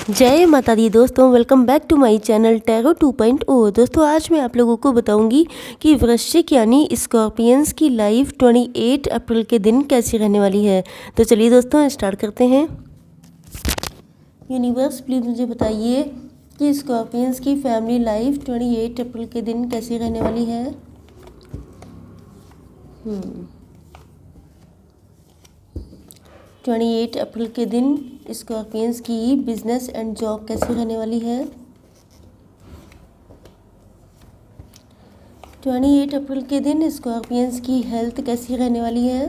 जय माता दी दोस्तों, welcome back to my channel tarot 2.0। दोस्तों आज मैं आप लोगों को बताऊंगी कि वृश्चिक यानी स्कॉर्पियंस की लाइफ 28 अप्रैल के दिन कैसी रहने वाली है। तो चलिए दोस्तों स्टार्ट करते हैं। यूनिवर्स प्लीज़ मुझे बताइए कि स्कॉर्पियंस की फैमिली लाइफ 28 अप्रैल के दिन कैसी रहने वाली है। 28 अप्रैल के दिन स्कॉर्पियंस की बिजनेस एंड जॉब कैसी रहने वाली है। 28 अप्रैल के दिन स्कॉर्पियंस की हेल्थ कैसी रहने वाली है।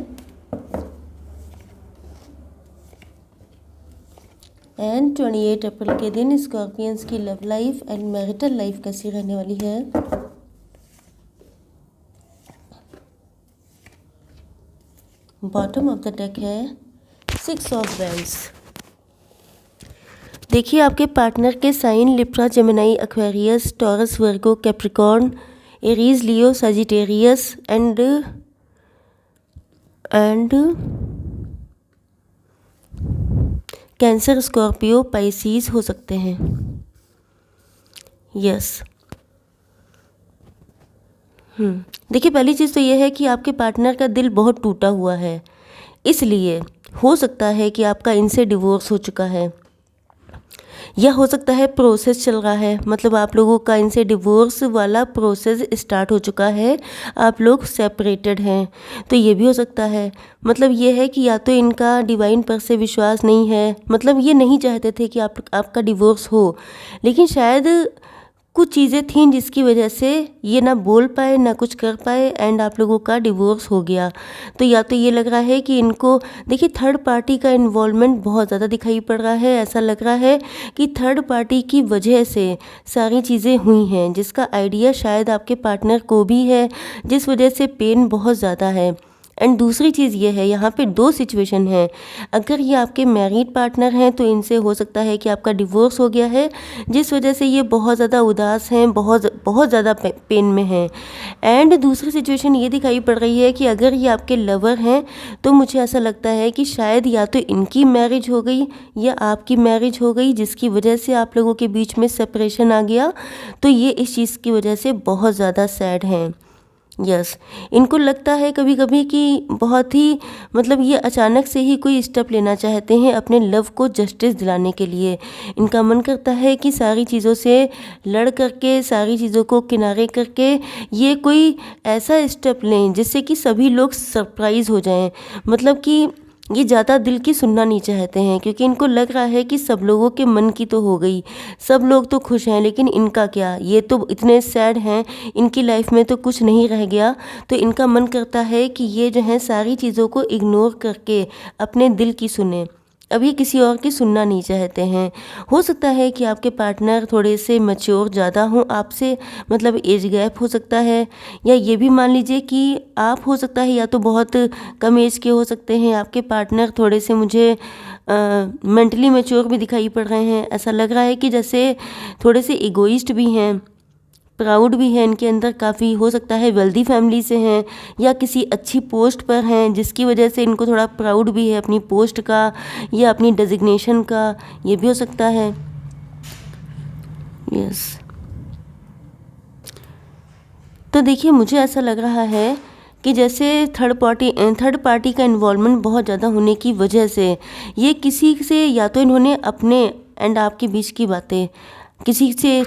एंड 28 अप्रैल के दिन स्कॉर्पियंस की love life and marital life कैसी रहने वाली है। बॉटम ऑफ द डेक है 6 ऑफ वैंड्स। देखिए आपके पार्टनर के sign Libra, Gemini, Aquarius, Taurus, Virgo, Capricorn, Aries, Leo, Sagittarius and Cancer, Scorpio, Pisces हो सकते हैं। यस देखिए पहली चीज़ तो ये है कि आपके पार्टनर का दिल बहुत टूटा हुआ है, इसलिए हो सकता है कि आपका इनसे डिवोर्स हो चुका है या हो सकता है प्रोसेस चल रहा है, मतलब आप लोगों का इनसे डिवोर्स वाला प्रोसेस स्टार्ट हो चुका है, आप लोग सेपरेटेड हैं। तो ये भी हो सकता है, मतलब ये है कि या तो इनका डिवाइन पर से विश्वास नहीं है, मतलब ये नहीं चाहते थे कि आपका डिवोर्स हो, लेकिन शायद कुछ चीज़ें थीं जिसकी वजह से ये ना बोल पाए ना कुछ कर पाए एंड आप लोगों का डिवोर्स हो गया। तो या तो ये लग रहा है कि इनको देखिए थर्ड पार्टी का इन्वॉल्वमेंट बहुत ज़्यादा दिखाई पड़ रहा है। ऐसा लग रहा है कि थर्ड पार्टी की वजह से सारी चीज़ें हुई हैं, जिसका आइडिया शायद आपके पार्टनर को भी है, जिस वजह से पेन बहुत ज़्यादा है। एंड दूसरी चीज़ ये है, यहाँ पे दो सिचुएशन है। अगर ये आपके मैरिड पार्टनर हैं तो इनसे हो सकता है कि आपका डिवोर्स हो गया है, जिस वजह से ये बहुत ज़्यादा उदास हैं, बहुत ज़्यादा पेन में हैं। एंड दूसरी सिचुएशन ये दिखाई पड़ रही है कि अगर ये आपके लवर हैं तो मुझे ऐसा लगता है कि शायद या तो इनकी मैरिज हो गई या आपकी मैरिज हो गई, जिसकी वजह से आप लोगों के बीच में सेपरेशन आ गया। तो ये इस चीज़ की वजह से बहुत ज़्यादा सैड हैं। यस इनको लगता है कभी कभी कि बहुत ही मतलब ये अचानक से ही कोई स्टेप लेना चाहते हैं अपने लव को जस्टिस दिलाने के लिए। इनका मन करता है कि सारी चीज़ों से लड़ करके, सारी चीज़ों को किनारे करके ये कोई ऐसा स्टेप लें जिससे कि सभी लोग सरप्राइज़ हो जाएं। मतलब कि ये ज़्यादा दिल की सुनना नहीं चाहते हैं, क्योंकि इनको लग रहा है कि सब लोगों के मन की तो हो गई, सब लोग तो खुश हैं, लेकिन इनका क्या, ये तो इतने सैड हैं, इनकी लाइफ में तो कुछ नहीं रह गया। तो इनका मन करता है कि ये जो है सारी चीज़ों को इग्नोर करके अपने दिल की सुने। अब ये किसी और की सुनना नहीं चाहते हैं। हो सकता है कि आपके पार्टनर थोड़े से मैच्योर ज़्यादा हों आपसे, मतलब एज गैप हो सकता है, या ये भी मान लीजिए कि आप हो सकता है या तो बहुत कम एज के हो सकते हैं आपके पार्टनर, थोड़े से मुझे मेंटली मैच्योर भी दिखाई पड़ रहे हैं। ऐसा लग रहा है कि जैसे थोड़े से इगोइस्ट भी हैं, प्राउड भी है इनके अंदर काफ़ी, हो सकता है वेल्दी फैमिली से हैं या किसी अच्छी पोस्ट पर हैं, जिसकी वजह से इनको थोड़ा प्राउड भी है अपनी पोस्ट का या अपनी डेजिग्नेशन का, ये भी हो सकता है। यस तो देखिए मुझे ऐसा लग रहा है कि जैसे थर्ड पार्टी का इन्वॉल्वमेंट बहुत ज़्यादा होने की वजह से ये किसी से, या तो इन्होंने अपने एंड आपके बीच की बातें किसी से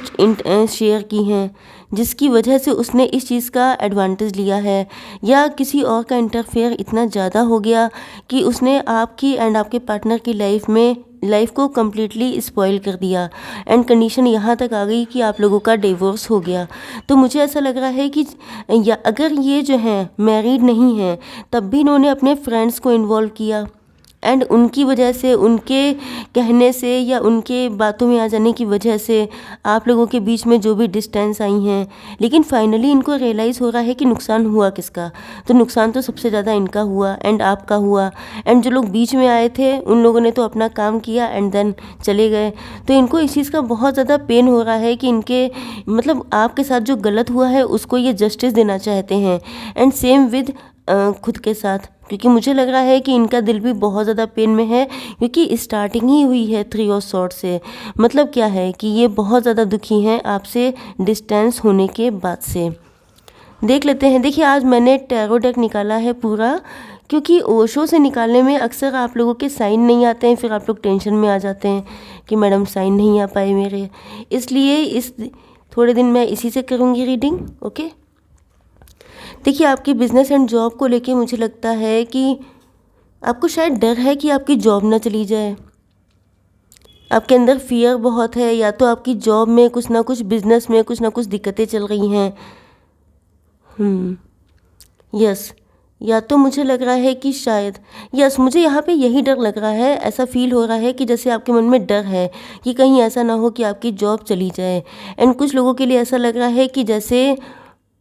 शेयर की हैं, जिसकी वजह से उसने इस चीज़ का एडवांटेज लिया है, या किसी और का इंटरफेयर इतना ज़्यादा हो गया कि उसने आपकी एंड आपके पार्टनर की लाइफ को कम्प्लीटली स्पॉइल कर दिया एंड कंडीशन यहाँ तक आ गई कि आप लोगों का डिवोर्स हो गया। तो मुझे ऐसा लग रहा है कि या अगर ये जो हैं मैरिड नहीं हैं तब भी इन्होंने अपने फ्रेंड्स को इन्वॉल्व किया एंड उनकी वजह से, उनके कहने से या उनके बातों में आ जाने की वजह से आप लोगों के बीच में जो भी डिस्टेंस आई हैं, लेकिन फाइनली इनको रियलाइज़ हो रहा है कि नुकसान हुआ किसका। तो नुकसान तो सबसे ज़्यादा इनका हुआ एंड आपका हुआ, एंड जो लोग बीच में आए थे उन लोगों ने तो अपना काम किया एंड देन चले गए। तो इनको इस चीज़ का बहुत ज़्यादा पेन हो रहा है कि इनके मतलब आपके साथ जो गलत हुआ है उसको ये जस्टिस देना चाहते हैं, एंड सेम विद खुद के साथ, क्योंकि मुझे लग रहा है कि इनका दिल भी बहुत ज़्यादा पेन में है, क्योंकि स्टार्टिंग ही हुई है 3 ऑफ सॉर्ड्स से। मतलब क्या है कि ये बहुत ज़्यादा दुखी हैं आपसे डिस्टेंस होने के बाद से। देख लेते हैं। देखिए, आज मैंने टैरो डेक निकाला है पूरा, क्योंकि ओशो से निकालने में अक्सर आप लोगों के साइन नहीं आते हैं, फिर आप लोग टेंशन में आ जाते हैं कि मैडम साइन नहीं आ पाए मेरे, इसलिए इस थोड़े दिन मैं इसी से करूँगी रीडिंग। ओके, देखिए, आपकी बिजनेस एंड जॉब को लेके मुझे लगता है कि आपको शायद डर है कि आपकी जॉब ना चली जाए। आपके अंदर फियर बहुत है, या तो आपकी जॉब में कुछ ना कुछ, बिजनेस में कुछ ना कुछ दिक्कतें चल रही हैं। यस, या तो मुझे लग रहा है कि शायद, यस, मुझे यहाँ पे यही डर लग रहा है। ऐसा फील हो रहा है कि जैसे आपके मन में डर है कि कहीं ऐसा ना हो कि आपकी जॉब चली जाए। एंड कुछ लोगों के लिए ऐसा लग रहा है कि जैसे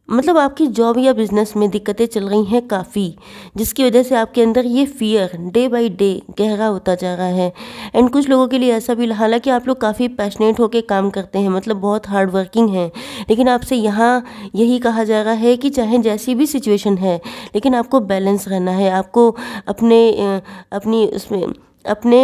मतलब आपकी जॉब या बिज़नेस में दिक्कतें चल रही हैं काफ़ी, जिसकी वजह से आपके अंदर ये फ़ियर डे बाय डे गहरा होता जा रहा है। एंड कुछ लोगों के लिए ऐसा भी, हालांकि आप लोग काफ़ी पैशनेट होकर काम करते हैं, मतलब बहुत हार्ड वर्किंग हैं, लेकिन आपसे यहाँ यही कहा जा रहा है कि चाहे जैसी भी सिचुएशन है, लेकिन आपको बैलेंस रहना है। आपको अपनी उसमें अपने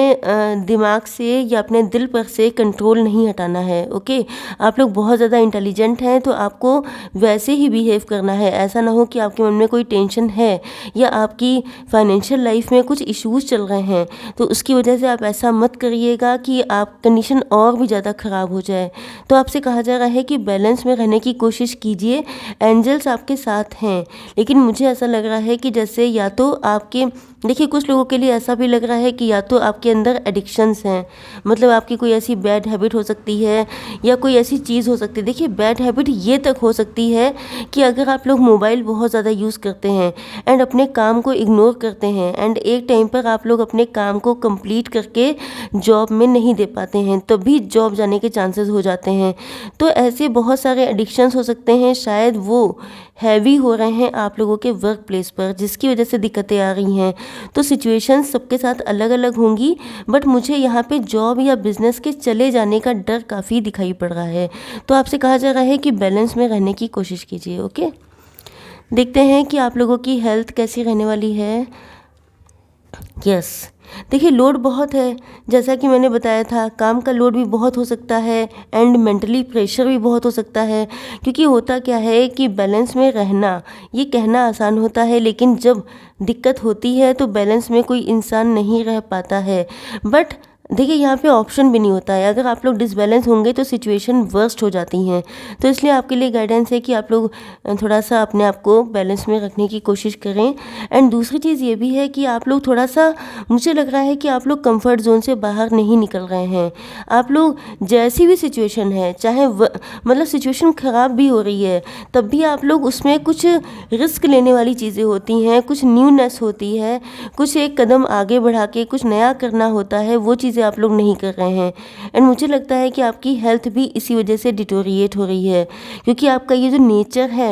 दिमाग से या अपने दिल पर से कंट्रोल नहीं हटाना है। ओके, आप लोग बहुत ज़्यादा इंटेलिजेंट हैं, तो आपको वैसे ही बिहेव करना है। ऐसा ना हो कि आपके मन में कोई टेंशन है या आपकी फाइनेंशियल लाइफ में कुछ इश्यूज़ चल रहे हैं, तो उसकी वजह से आप ऐसा मत करिएगा कि आप कंडीशन और भी ज़्यादा ख़राब हो जाए। तो आपसे कहा जा रहा है कि बैलेंस में रहने की कोशिश कीजिए। एंजल्स आपके साथ हैं, लेकिन मुझे ऐसा लग रहा है कि जैसे या तो आपके, देखिए, कुछ लोगों के लिए ऐसा भी लग रहा है कि या तो आपके अंदर एडिक्शंस हैं, मतलब आपकी कोई ऐसी बैड हैबिट हो सकती है या कोई ऐसी चीज़ हो सकती है। देखिए, बैड हैबिट ये तक हो सकती है कि अगर आप लोग मोबाइल बहुत ज़्यादा यूज़ करते हैं एंड अपने काम को इग्नोर करते हैं, एंड एक टाइम पर आप लोग अपने काम को कंप्लीट करके जॉब में नहीं दे पाते हैं, तभी जॉब जाने के चांसेस हो जाते हैं। तो ऐसे बहुत सारे एडिक्शंस हो सकते हैं, शायद वो हैवी हो रहे हैं आप लोगों के वर्क प्लेस पर, जिसकी वजह से दिक्कतें आ रही हैं। तो सिचुएशंस सबके साथ अलग अलग होंगी, बट मुझे यहाँ पे जॉब या बिज़नेस के चले जाने का डर काफ़ी दिखाई पड़ रहा है। तो आपसे कहा जा रहा है कि बैलेंस में रहने की कोशिश कीजिए। ओके, देखते हैं कि आप लोगों की हेल्थ कैसी रहने वाली है। यस, देखिए, लोड बहुत है, जैसा कि मैंने बताया था, काम का लोड भी बहुत हो सकता है एंड मेंटली प्रेशर भी बहुत हो सकता है। क्योंकि होता क्या है कि बैलेंस में रहना ये कहना आसान होता है, लेकिन जब दिक्कत होती है तो बैलेंस में कोई इंसान नहीं रह पाता है। बट देखिए, यहाँ पे ऑप्शन भी नहीं होता है। अगर आप लोग डिसबैलेंस होंगे तो सिचुएशन वर्स्ट हो जाती हैं। तो इसलिए आपके लिए गाइडेंस है कि आप लोग थोड़ा सा अपने आप को बैलेंस में रखने की कोशिश करें। एंड दूसरी चीज़ ये भी है कि आप लोग थोड़ा सा, मुझे लग रहा है कि आप लोग कंफर्ट जोन से बाहर नहीं निकल रहे हैं। आप लोग जैसी भी सिचुएशन है, चाहे मतलब सिचुएशन ख़राब भी हो रही है, तब भी आप लोग उसमें कुछ रिस्क लेने वाली चीज़ें होती हैं, कुछ न्यूनेस होती है, कुछ एक कदम आगे बढ़ा के कुछ नया करना होता है, वो चीज़ें आप लोग नहीं कर रहे हैं। एंड मुझे लगता है कि आपकी हेल्थ भी इसी वजह से डिटोरिएट हो रही है, क्योंकि आपका ये जो नेचर है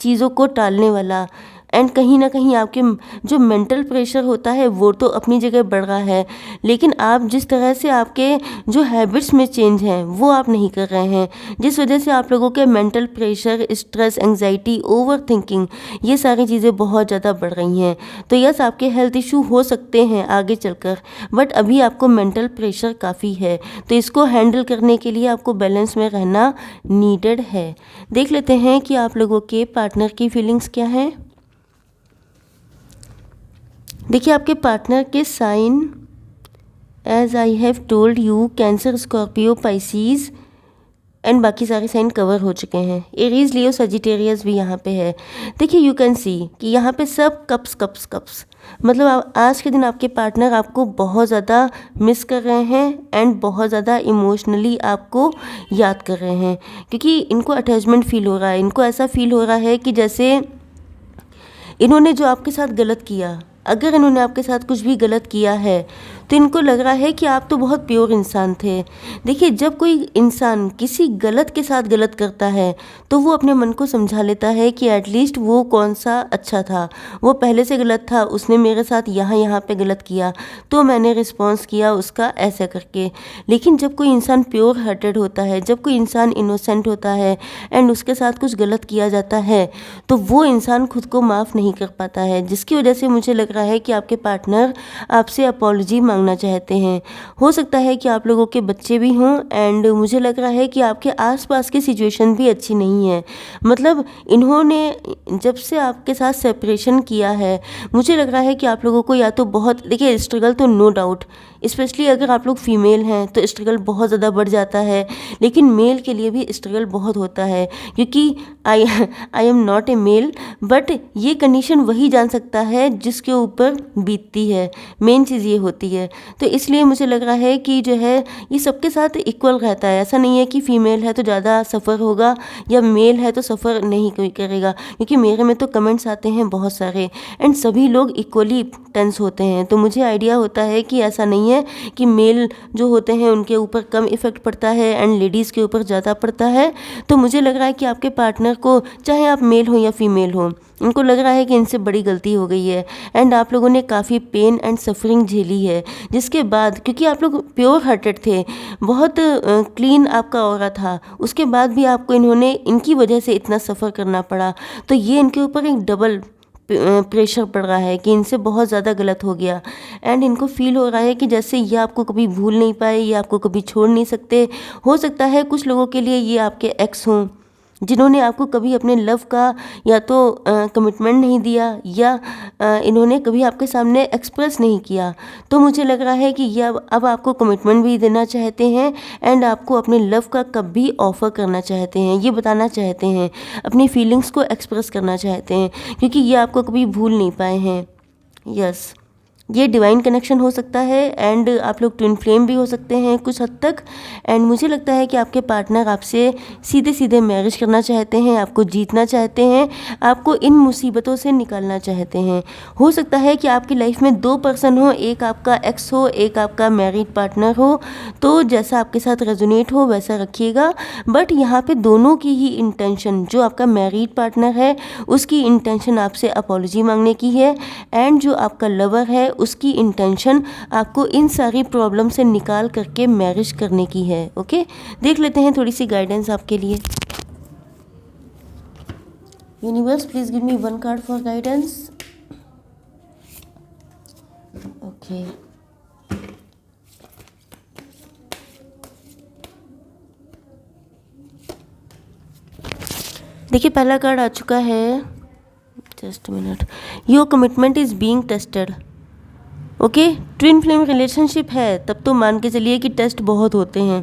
चीज़ों को टालने वाला, एंड कहीं ना कहीं आपके जो मेंटल प्रेशर होता है वो तो अपनी जगह बढ़ रहा है, लेकिन आप जिस तरह से आपके जो हैबिट्स में चेंज हैं वो आप नहीं कर रहे हैं, जिस वजह से आप लोगों के mental pressure, stress, anxiety, over thinking, ये सारी चीज़ें बहुत ज़्यादा बढ़ रही हैं। तो यस, आपके हेल्थ इशू हो सकते हैं आगे चलकर, बट अभी आपको मेंटल प्रेशर काफ़ी है, तो इसको हैंडल करने के लिए आपको बैलेंस में रहना नीडेड है। देख लेते हैं कि आप लोगों के पार्टनर की फीलिंग्स क्या हैं। देखिए, आपके पार्टनर के sign, as I have told you, Cancer, Scorpio, Pisces and बाकी सारे साइन कवर हो चुके हैं। एरीज, लियो, सजिटेरियस भी यहाँ पे है। देखिए, यू कैन सी कि यहाँ पे सब कप्स कप्स कप्स, मतलब आज के दिन आपके पार्टनर आपको बहुत ज़्यादा मिस कर रहे हैं एंड बहुत ज़्यादा इमोशनली आपको याद कर रहे हैं, क्योंकि इनको अटैचमेंट फील हो रहा है। इनको ऐसा फील हो रहा है कि जैसे इन्होंने जो आपके साथ गलत किया, अगर इन्होंने आपके साथ कुछ भी गलत किया है, तो इनको लग रहा है कि आप तो बहुत प्योर इंसान थे। देखिए, जब कोई इंसान किसी गलत के साथ गलत करता है तो वो अपने मन को समझा लेता है कि एटलीस्ट वो कौन सा अच्छा था, वो पहले से गलत था, उसने मेरे साथ यहाँ पे गलत किया तो मैंने रिस्पॉन्स किया उसका ऐसा करके। लेकिन जब कोई इंसान प्योर हार्टेड होता है, जब कोई इंसान इनोसेंट होता है एंड उसके साथ कुछ गलत किया जाता है, तो वो इंसान खुद को माफ़ नहीं कर पाता है, जिसकी वजह से मुझे लग रहा है कि आपके पार्टनर आपसे अपॉलजी मांगना चाहते हैं। हो सकता है कि आप लोगों के बच्चे भी हों एंड मुझे लग रहा है कि आपके आसपास की सिचुएशन भी अच्छी नहीं है। मतलब इन्होंने जब से आपके साथ सेपरेशन किया है, मुझे लग रहा है कि आप लोगों को या तो बहुत, देखिए स्ट्रगल तो नो डाउट, स्पेशली अगर आप लोग फीमेल हैं तो स्ट्रगल बहुत ज़्यादा बढ़ जाता है, लेकिन मेल के लिए भी स्ट्रगल बहुत होता है, क्योंकि I I am not a male, but ये कंडीशन वही जान सकता है जिसके ऊपर बीतती है। मेन चीज़ ये होती है। तो इसलिए मुझे लग रहा है कि जो है ये सबके साथ इक्वल रहता है। ऐसा नहीं है कि फ़ीमेल है तो ज़्यादा सफ़र होगा या मेल है तो सफ़र नहीं कोई करेगा, क्योंकि मेरे में तो कमेंट्स आते हैं बहुत सारे एंड सभी लोग इक्वली टेंस होते हैं। तो मुझे आइडिया होता है कि ऐसा नहीं है कि मेल जो होते हैं उनके ऊपर कम इफ़ेक्ट पड़ता है एंड लेडीज़ के ऊपर ज़्यादा पड़ता है। तो मुझे लग रहा है कि आपके पार्टनर को, चाहे आप मेल हो या फीमेल हो, उनको लग रहा है कि इनसे बड़ी गलती हो गई है एंड आप लोगों ने काफ़ी पेन एंड सफरिंग झेली है, जिसके बाद, क्योंकि आप लोग प्योर हार्टेड थे, बहुत क्लीन आपका ऑरा था, उसके बाद भी आपको इन्होंने इनकी वजह से इतना सफ़र करना पड़ा। तो ये इनके ऊपर एक डबल प्रेशर पड़ रहा है कि इनसे बहुत ज़्यादा गलत हो गया एंड इनको फील हो रहा है कि जैसे ये आपको कभी भूल नहीं पाए, ये आपको कभी छोड़ नहीं सकते। हो सकता है कुछ लोगों के लिए ये आपके एक्स हों, जिन्होंने आपको कभी अपने लव का या तो कमिटमेंट नहीं दिया या इन्होंने कभी आपके सामने एक्सप्रेस नहीं किया। तो मुझे लग रहा है कि ये अब आपको कमिटमेंट भी देना चाहते हैं एंड आपको अपने लव का कब भी ऑफ़र करना चाहते हैं, ये बताना चाहते हैं, अपनी फीलिंग्स को एक्सप्रेस करना चाहते हैं, क्योंकि ये आपको कभी भूल नहीं पाए हैं। यस, ये डिवाइन कनेक्शन हो सकता है एंड आप लोग ट्विन फ्लेम भी हो सकते हैं कुछ हद तक। एंड मुझे लगता है कि आपके पार्टनर आपसे सीधे सीधे मैरिज करना चाहते हैं, आपको जीतना चाहते हैं, आपको इन मुसीबतों से निकालना चाहते हैं। हो सकता है कि आपकी लाइफ में 2 पर्सन हो, एक आपका एक्स हो, एक आपका मैरिड पार्टनर हो, तो जैसा आपके साथ रेजोनेट हो वैसा रखिएगा। बट यहाँ पे दोनों की ही इंटेंशन, जो आपका मैरिड पार्टनर है उसकी इंटेंशन आपसे अपॉलजी मांगने की है एंड जो आपका लवर है उसकी इंटेंशन आपको इन सारी प्रॉब्लम से निकाल करके मैरिज करने की है। ओके, देख लेते हैं थोड़ी सी गाइडेंस आपके लिए। Universe, please give me 1 card for guidance. Okay, देखिए पहला कार्ड आ चुका है, just minute. Your commitment is being tested. Okay, twin flame relationship है तब तो मान के चलिए कि टेस्ट बहुत होते हैं,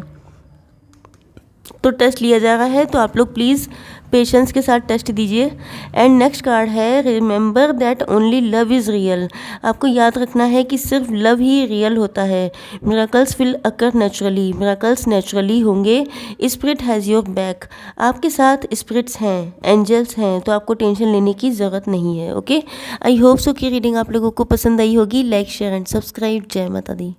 तो टेस्ट लिया जा रहा है, तो आप लोग प्लीज़ पेशेंस के साथ टेस्ट दीजिए। एंड नेक्स्ट कार्ड है, remember that only love is real. आपको याद रखना है कि सिर्फ लव ही रियल होता है। Miracles will occur naturally, miracles naturally होंगे। स्पिरिट हैज़ योर बैक, आपके साथ स्पिरिट्स हैं, एंजल्स हैं, तो आपको टेंशन लेने की ज़रूरत नहीं है। ओके, आई होप सो कि रीडिंग आप लोगों को पसंद आई होगी। Like, share and subscribe. जय माता दी।